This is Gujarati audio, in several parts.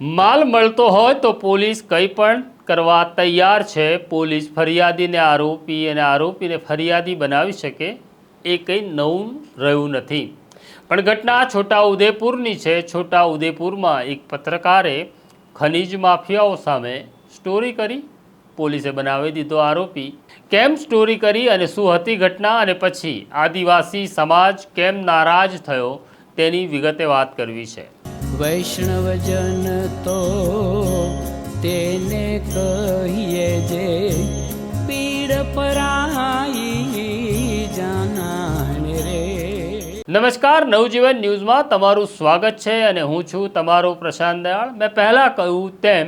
માલ મળતો હોય તો પોલીસ કંઈ પણ કરવા તૈયાર છે। પોલીસ ફરિયાદીને આરોપી અને આરોપીને ફરિયાદી બનાવી શકે એ કંઈ નવું રહ્યું નથી। પણ ઘટના છોટાઉદેપુરની છે। છોટાઉદેપુરમાં એક પત્રકારે ખનીજ માફિયાઓ સામે સ્ટોરી કરી, પોલીસે બનાવી દીધો આરોપી। કેમ સ્ટોરી કરી અને શું હતી ઘટના અને પછી આદિવાસી સમાજ કેમ નારાજ થયો તેની વિગતે વાત કરવી છે। વૈષ્ણવજન તો તેને કહીએ જે પીડ પરાઈ જાનાને રે। નમસ્કાર, નવજીવન ન્યૂઝમાં તમારું સ્વાગત છે અને હું છું તમારો પ્રશાંત દયાળ। મેં પહેલાં કહ્યું તેમ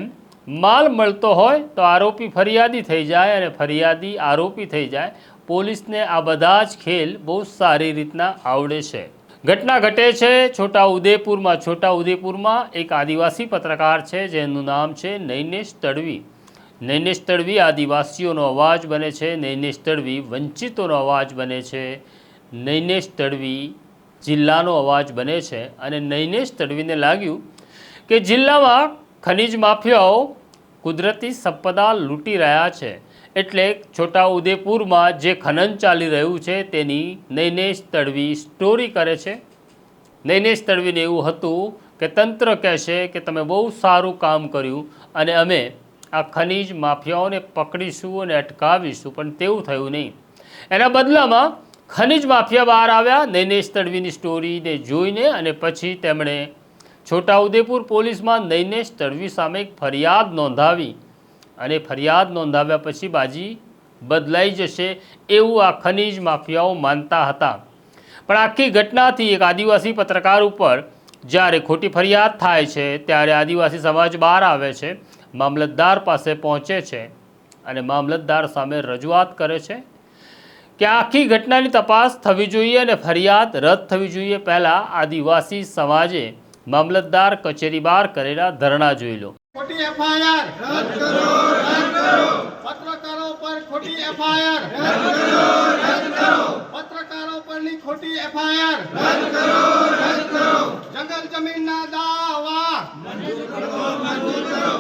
માલ મળતો હોય તો આરોપી ફરિયાદી થઈ જાય અને ફરિયાદી આરોપી થઈ જાય। પોલીસને આ બધા જ ખેલ બહુ સારી રીતના આવડે છે। ઘટના ઘટે છે છોટાઉદેપુરમાં। છોટાઉદેપુરમાં એક આદિવાસી પત્રકાર છે જેનું નામ છે નૈનેશ તડવી। નૈનેશ તડવી આદિવાસીઓનો અવાજ બને છે। નૈનેશ તડવી વંચિતોનો અવાજ બને છે। નૈનેશ તડવી જિલ્લાનો અવાજ બને છે અને નૈનેશ તડવીને લાગ્યું કે જિલ્લામાં ખનીજ માફિયાઓ કુદરતી સંપદા લૂંટી રહ્યા છે, એટલે છોટાઉદેપુરમાં જે ખનન ચાલી રહ્યું છે તેની નૈનેશ તડવી સ્ટોરી કરે છે। નૈનેશ તડવીને એવું હતું કે તંત્ર કહેશે કે તમે બહુ સારું કામ કર્યું અને અમે આ ખનીજ માફિયાઓને પકડીશું અને અટકાવીશું, પણ તેવું થયું નહીં। એના બદલામાં ખનીજ માફિયા બહાર આવ્યા નૈનેશ તડવીની સ્ટોરીને જોઈને અને પછી તેમણે છોટાઉદેપુર પોલીસમાં નૈનેશ તડવી સામે એક ફરિયાદ નોંધાવી અને ફરિયાદ નોંધાવ્યા પછી બાજી બદલાઈ જશે એવું આ ખનીજ માફિયાઓ માનતા હતા। પણ આખી ઘટનાથી એક આદિવાસી પત્રકાર ઉપર જ્યારે ખોટી ફરિયાદ થાય છે ત્યારે આદિવાસી સમાજ બહાર આવે છે, મામલતદાર પાસે પહોંચે છે અને મામલતદાર સામે રજૂઆત કરે છે કે આખી ઘટનાની તપાસ થવી જોઈએ અને ફરિયાદ રદ થવી જોઈએ। પહેલાં આદિવાસી સમાજે મામલતદાર કચેરી બહાર કરેલા ધરણા જોઈ લો। ખોટી એફઆઈઆર રદ કરો, રદ કરો। પત્રકારો પર ખોટી એફઆઈઆર રદ કરો, રદ કરો। પત્રકારો પરની ખોટી એફઆઈઆર રદ કરો, રદ કરો। જંગલ જમીનના દાવા મંજૂર કરો, મંજૂર કરો।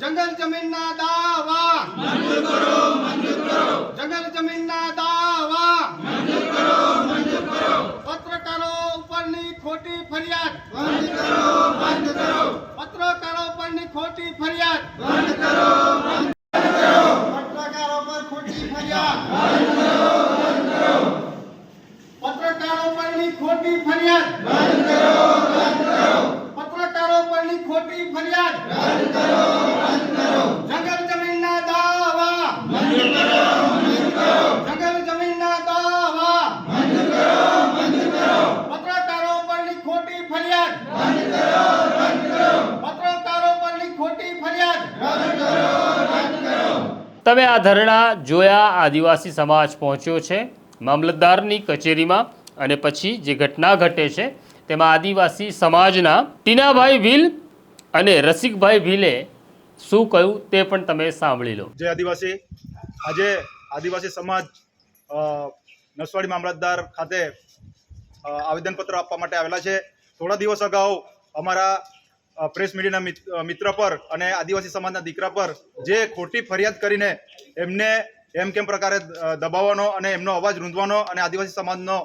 જંગલ જમીનના દાવા મંજૂર કરો, મંજૂર કરો। જંગલ જમીનના દાવા મંજૂર કરો, મંજૂર કરો। પત્રકારો ઉપરની ખોટી ફરિયાદ બંધ કરો, બંધ કરો। પત્રકારો પરની ખોટી ફરિયાદ બંધ કરો, બંધ કરો। પત્રકારો પર ખોટી ફરિયાદ બંધ કરો, બંધ કરો। પત્રકારો પરની ખોટી ફરિયાદ બંધ કરો, બંધ કરો। પત્રકારો પરની ખોટી ફરિયાદ બંધ કરો, બંધ કરો। જંગલ જમીનના દાવા મંજૂર કરો, મંજૂર કરો। જંગલ જમીનના દાવા મંજૂર કરો, મંજૂર કરો। પત્રકારો પરની ખોટી ફરિયાદ બંધ કરો, બંધ કરો। પત્રકારો પરની ખોટી ફરિયાદ રદ કરો, રદ કરો। તમે આ ધરણા જોયા। આદિવાસી સમાજ પહોંચ્યો છે મામલતદારની કચેરીમાં અને પછી જે ઘટના ઘટે છે તેમાં આદિવાસી સમાજના ટીનાભાઈ ભીલ અને રસિકભાઈ ભીલે શું કહ્યું તે પણ તમે સાંભળી લો। જય આદિવાસી। આજે આદિવાસી સમાજ નસવાડી મામલતદાર ખાતે આવેદનપત્ર આપવા માટે આવેલા છે। થોડા દિવસ અગાઉ અમારા પ્રેસ મીડિયાના મિત્ર પર અને આદિવાસી સમાજના દીકરા પર જે ખોટી ફરિયાદ કરીને એમને એમ કેમ પ્રકારે દબાવવાનો અને એમનો અવાજ રૂંધવાનો અને આદિવાસી સમાજનો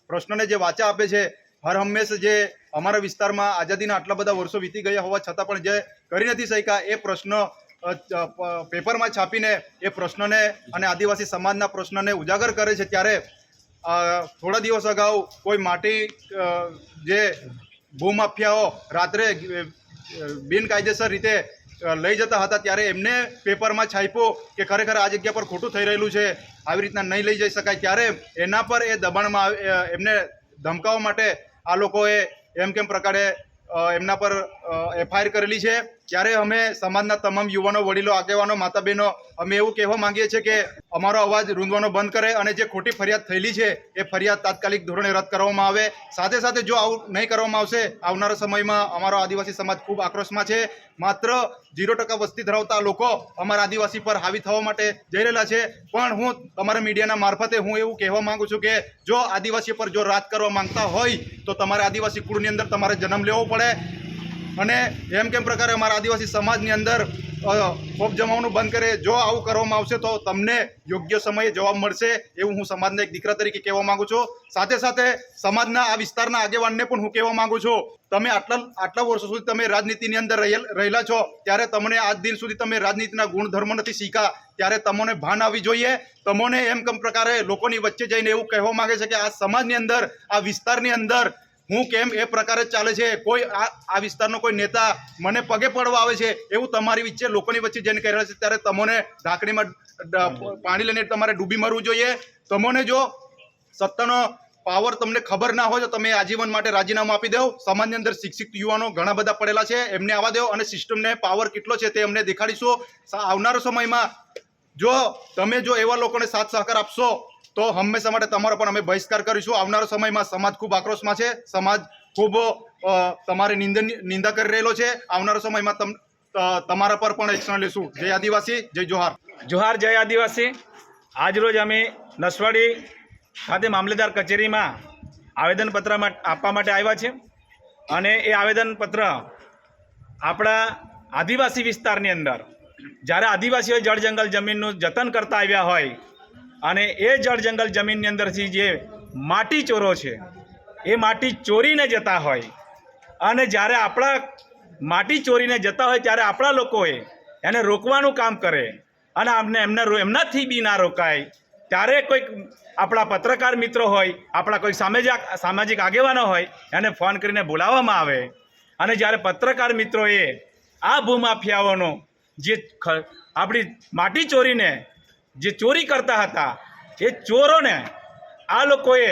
પ્રશ્નને જે વાચા આપે છે, હર હંમેશ જે અમારા વિસ્તારમાં આઝાદીના આટલા બધા વર્ષો વીતી ગયા હોવા છતાં પણ જે કરી નથી શક્યા એ પ્રશ્ન પેપરમાં છાપીને એ પ્રશ્નને અને આદિવાસી સમાજના પ્રશ્નને ઉજાગર કરે છે। ત્યારે થોડા દિવસ અગાઉ કોઈ માટી જે ભૂમાફિયાઓ રાત્રે બિનકાયદેસર રીતે લઈ જતા હતા ત્યારે એમને પેપરમાં છાપ્યું કે ખરેખર આ જગ્યા પર ખોટું થઈ રહેલું છે, આવી રીતના નહીં લઈ જઈ શકાય। ત્યારે એના પર એ દબાણમાં એમને ધમકાવવા માટે આ લોકોએ એમ કેમ પ્રકારે એમના પર એફઆઈઆર કરેલી છે। ત્યારે અમે સમાજના તમામ યુવાનો, વડીલો, આગેવાનો, માતા બહેનો અમે એવું કહેવા માંગીએ છીએ કે અમારો અવાજ રૂંધવાનો બંધ કરે અને જે ખોટી ફરિયાદ થયેલી છે એ ફરિયાદ તાત્કાલિક ધોરણે રદ કરવામાં આવે। સાથે સાથે જો આવું નહીં કરવામાં આવશે આવનારા સમયમાં અમારો આદિવાસી સમાજ ખૂબ આક્રોશમાં છે। માત્ર 0% વસ્તી ધરાવતા લોકો અમારા આદિવાસી પર હાવી થવા માટે જઈ રહેલા છે, પણ હું તમારા મીડિયાના મારફતે હું એવું કહેવા માંગુ છું કે જો આદિવાસી પર જો રાજ કરવા માંગતા હોય તો તમારે આદિવાસી કુળની અંદર તમારે જન્મ લેવો પડે। અને એમ કેમ પ્રકારે અમારા આદિવાસી સમાજની અંદર ખોફ જમાવવાનું બંધ કરે. જો આવું કરવામાં આવશે તો તમને યોગ્ય સમયે જવાબ મળશે એવું હું સમાજના એક દીકરા તરીકે કહેવા માંગુ છું. સાથે સાથે સમાજના આ વિસ્તારના આગેવાનને પણ હું કહેવા માંગુ છું, તમે આટલા વર્ષો સુધી તમે રાજનીતિની અંદર રહેલા છો, ત્યારે તમને આજ દિન સુધી તમે રાજનીતિના ગુણધર્મ નથી શીખ્યા, ત્યારે તમને ભાન આવી જોઈએ. તમને એમ કેમ પ્રકારે લોકોની વચ્ચે જઈને એવું કહેવા માંગે છે કે આ સમાજની અંદર, આ વિસ્તારની અંદર હું કેમ એ પ્રકારે ચાલે છે, કોઈ આ વિસ્તારનો કોઈ નેતા મને પગે પડવા આવે છે એવું તમારી વચ્ચે લોકોની વચ્ચે જઈને કહી રહ્યા છે, ત્યારે તમને ઢાંકણીમાં પાણી લઈને તમારે ડૂબી મરવું જોઈએ. તમને જો સત્તાનો પાવર તમને ખબર ના હોય તો તમે આજીવન માટે રાજીનામું આપી દો. સમાજની અંદર શિક્ષિત યુવાનો ઘણા બધા પડેલા છે, એમને આવવા દો અને સિસ્ટમને પાવર કેટલો છે તે અમને દેખાડીશું. આવનારા સમયમાં તમે એવા લોકોને સાથ સહકાર આપશો તો હંમેશા માટે તમારો પણ અમે બહિષ્કાર કરીશું. આવનારા સમયમાં સમાજ ખૂબ આક્રોશમાં છે, સમાજ ખૂબ તમારી નિંદા કરી રહેલો છે. આવનારા સમયમાં તમારા પર પણ એક્શન લેશું. જય આદિવાસી, જય જોહાર. જોહાર, જય આદિવાસી. આજરોજ અમે નસવાડી ખાતે મામલેદાર કચેરીમાં આવેદનપત્ર આપવા માટે આવ્યા છે અને એ આવેદનપત્ર આપણા આદિવાસી વિસ્તારની અંદર જ્યારે આદિવાસીઓ જળ જંગલ જમીનનું જતન કરતા આવ્યા હોય અને એ જળ જંગલ જમીનની અંદરથી જે માટી ચોરો છે એ માટી ચોરીને જતા હોય અને જ્યારે આપણા માટી ચોરીને જતા હોય ત્યારે આપણા લોકોએ એને રોકવાનું કામ કરે અને એમનાથી બી ના રોકાય, ત્યારે કોઈક આપણા પત્રકાર મિત્રો હોય, આપણા કોઈ સામાજિક આગેવાનો હોય એને ફોન કરીને બોલાવવામાં આવે અને જ્યારે પત્રકાર મિત્રોએ આ ભૂમાફિયાઓનો જે આપણી માટી ચોરીને જે ચોરી કરતા હતા એ ચોરોને આ લોકોએ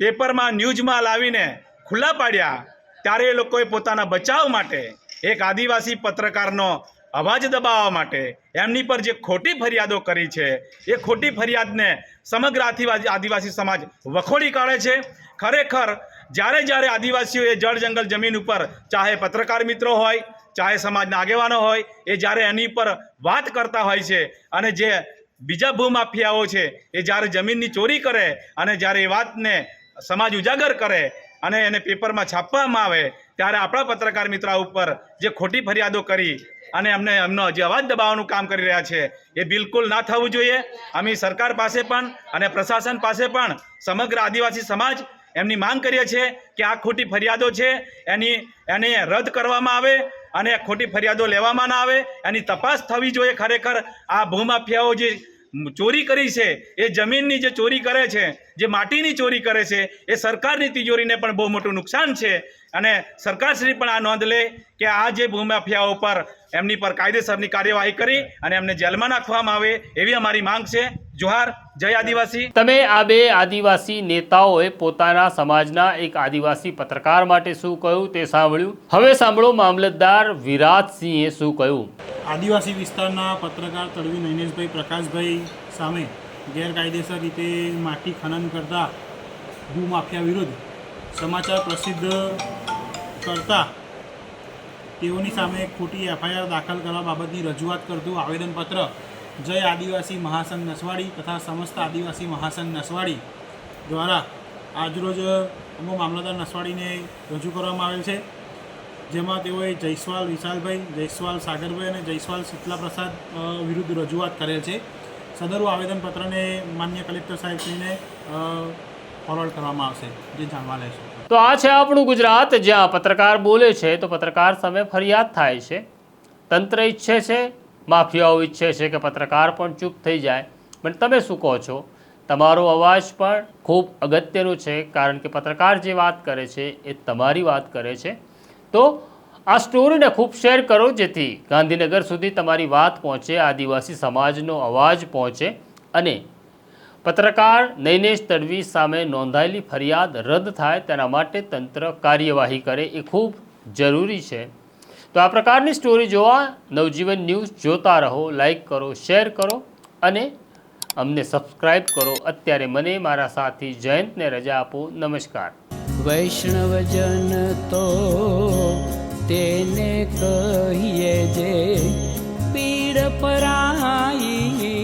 પેપરમાં ન્યૂઝમાં લાવીને ખુલ્લા પાડ્યા, ત્યારે એ લોકોએ પોતાના બચાવ માટે એક આદિવાસી પત્રકારનો અવાજ દબાવવા માટે એમની પર જે ખોટી ફરિયાદો કરી છે એ ખોટી ફરિયાદને સમગ્ર આદિવાસી સમાજ વખોડી કાઢે છે. ખરેખર જ્યારે આદિવાસીઓએ જળ જંગલ જમીન ઉપર, ચાહે પત્રકાર મિત્રો હોય, ચાહે સમાજના આગેવાનો હોય, એ જ્યારે એની પર વાત કરતા હોય છે અને જે બીજા ભૂમાફિયાઓ છે એ જ્યારે જમીનની ચોરી કરે અને જ્યારે એ વાતને સમાજ ઉજાગર કરે અને એને પેપરમાં છાપવામાં આવે ત્યારે આપણા પત્રકાર મિત્રો ઉપર જે ખોટી ફરિયાદો કરી અને એમનો જે અવાજ દબાવવાનું કામ કરી રહ્યા છે એ બિલકુલ ના થવું જોઈએ. અમે સરકાર પાસે પણ અને પ્રશાસન પાસે પણ સમગ્ર આદિવાસી સમાજ એમની માંગ કરીએ છીએ કે આ ખોટી ફરિયાદો છે એને રદ કરવામાં આવે અને ખોટી ફરિયાદો લેવામાં ના આવે, એની તપાસ થવી જોઈએ. ખરેખર આ ભૂમાફિયાઓ જે ચોરી કરી છે એ જમીનની જે ચોરી કરે છે, જે માટીની ચોરી કરે છે, એ સરકારની તિજોરીને પણ બહુ મોટું નુકસાન છે અને સરકારશ્રી પણ આ નોંધ લે કે આ જે ભૂમાફિયાઓ પર એમની પર કાયદેસરની કાર્યવાહી કરી અને એમને જેલમાં નાખવામાં આવે એવી અમારી માંગ છે. જોહાર, જય આદિવાસી. તમે આ બે આદિવાસી નેતાઓએ પોતાના સમાજના એક આદિવાસી પત્રકાર માટે શું કહ્યું તે સાંભળ્યું. હવે સાંભળો મામલતદાર વિરાજસિંહે શું કહ્યું. આદિવાસી વિસ્તારના પત્રકાર તડવી નૈનેશભાઈ પ્રકાશભાઈ સામે ગેરકાયદેસર રીતે માટી ખનન કરતા ભૂમાફિયા વિરુદ્ધ સમાચાર પ્રસિદ્ધ કરતા તેઓની સામે ખોટી એફઆઈઆર દાખલ કરવા બાબતની રજૂઆત કરતું આવેદનપત્ર જય આદિવાસી મહાસંઘ નસવાડી તથા સમસ્ત આદિવાસી મહાસંઘ નસવાડી દ્વારા આજરોજ અમો મામલતદાર નસવાડીને રજૂ કરવામાં આવેલ છે, જેમાં તેઓએ જયસ્વાલ વિશાલભાઈ, જયસ્વાલ સાગરભાઈ અને જયસ્વાલ શીતલાપ્રસાદ વિરુદ્ધ રજૂઆત કરેલ છે. સદરુ આવેદનપત્રને માન્ય કલેક્ટર સાહેબશ્રીને ફોરવર્ડ કરવામાં આવશે, જે જાણવા લેશે. તો આ છે આપણું ગુજરાત, જ્યાં પત્રકાર બોલે છે તો પત્રકાર સામે ફરિયાદ થાય છે. તંત્ર ઈચ્છે છે, માફિયાઓ ઈચ્છે છે કે પત્રકાર પણ ચૂપ થઈ જાય, પણ તમે શું કહો છો? તમારો અવાજ પણ ખૂબ અગત્યનો છે, કારણ કે પત્રકાર જે વાત કરે છે એ તમારી વાત કરે છે. તો આ સ્ટોરીને ખૂબ શેર કરો, જેથી ગાંધીનગર સુધી તમારી વાત પહોંચે, આદિવાસી સમાજનો અવાજ પહોંચે અને પત્રકાર નૈનેશ તડવી સામે નોંધાયેલી ફરિયાદ રદ થાય તેના માટે તંત્ર કાર્યવાહી કરે, એ ખૂબ જરૂરી છે. તો આ પ્રકારની સ્ટોરી જોવા નવજીવન ન્યૂઝ જોતા રહો, લાઈક કરો, શેર કરો અને અમને સબસ્ક્રાઈબ કરો. અત્યારે મને મારા સાથી જયંતને રજા આપો. નમસ્કાર. વૈષ્ણવજન તો તેને કહીએ જે પીડ પરાઈ.